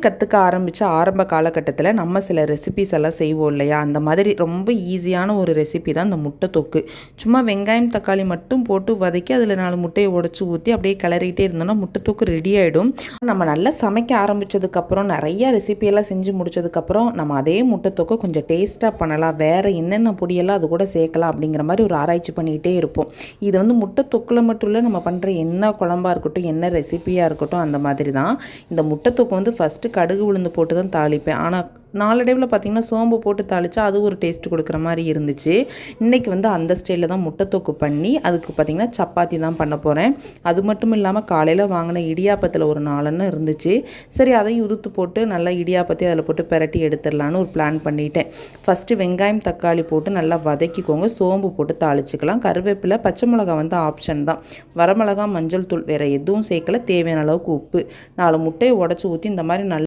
கற்றுக்க ஆரம்பித்த ஆரம்ப காலகட்டத்தில் நம்ம சில ரெசிபிஸ் எல்லாம் செய்வோம் இல்லையா, அந்த மாதிரி ரொம்ப ஈஸியான ஒரு ரெசிபி தான் இந்த முட்டை தொக்கு. சும்மா வெங்காயம் தக்காளி மட்டும் போட்டு வதக்கி அதில் 4 முட்டையை உடச்சி ஊற்றி அப்படியே கிளறிட்டே இருந்தோம்னா முட்டை தொக்கு ரெடி ஆகிடும். நம்ம நல்லா சமைக்க ஆரம்பித்ததுக்கப்புறம் நிறையா ரெசிபியெல்லாம் செஞ்சு முடிச்சதுக்கப்புறம் நம்ம அதே முட்டை தொக்கை கொஞ்சம் டேஸ்ட்டாக பண்ணலாம், வேறு என்னென்ன பொடியெல்லாம் அது கூட சேர்க்கலாம் அப்படிங்கிற மாதிரி ஒரு ஆராய்ச்சி பண்ணிக்கிட்டே இருப்போம். இது வந்து முட்டை தொக்கில் மட்டும் இல்லை, நம்ம பண்ணுற என்ன குழம்பாக இருக்கட்டும் என்ன ரெசிபியாக இருக்கட்டும் அந்த மாதிரி தான். இந்த முட்டை தொக்கு வந்து ஃபஸ்ட்டு கடுகு உளுந்து போட்டு தான் தாளிப்பேன். ஆனால் நாளடைவில் பார்த்திங்கன்னா சோம்பு போட்டு தாளித்தா அது ஒரு டேஸ்ட் கொடுக்குற மாதிரி இருந்துச்சு. இன்றைக்கி வந்து அந்த ஸ்டைலில் தான் முட்டை தொக்கு பண்ணி அதுக்கு பார்த்திங்கன்னா சப்பாத்தி தான் பண்ண போகிறேன். அது மட்டும் இல்லாமல் காலையில் வாங்கின இடியாப்பத்தில் ஒரு 4 இருந்துச்சு. சரி அதையும் உதுத்து போட்டு நல்லா இடியாப்பத்தையும் அதில் போட்டு பிரட்டி எடுத்துடலான்னு ஒரு பிளான் பண்ணிட்டேன். ஃபஸ்ட்டு வெங்காயம் தக்காளி போட்டு நல்லா வதக்கிக்கோங்க, சோம்பு போட்டு தாளிச்சிக்கலாம். கருவேப்பிலை பச்சை மிளகா வந்து ஆப்ஷன் தான். வரமிளகா மஞ்சள் தூள் வேறு எதுவும் சேர்க்கல. தேவையான அளவுக்கு உப்பு, 4 முட்டையை உடச்சி ஊற்றி இந்த மாதிரி நல்லா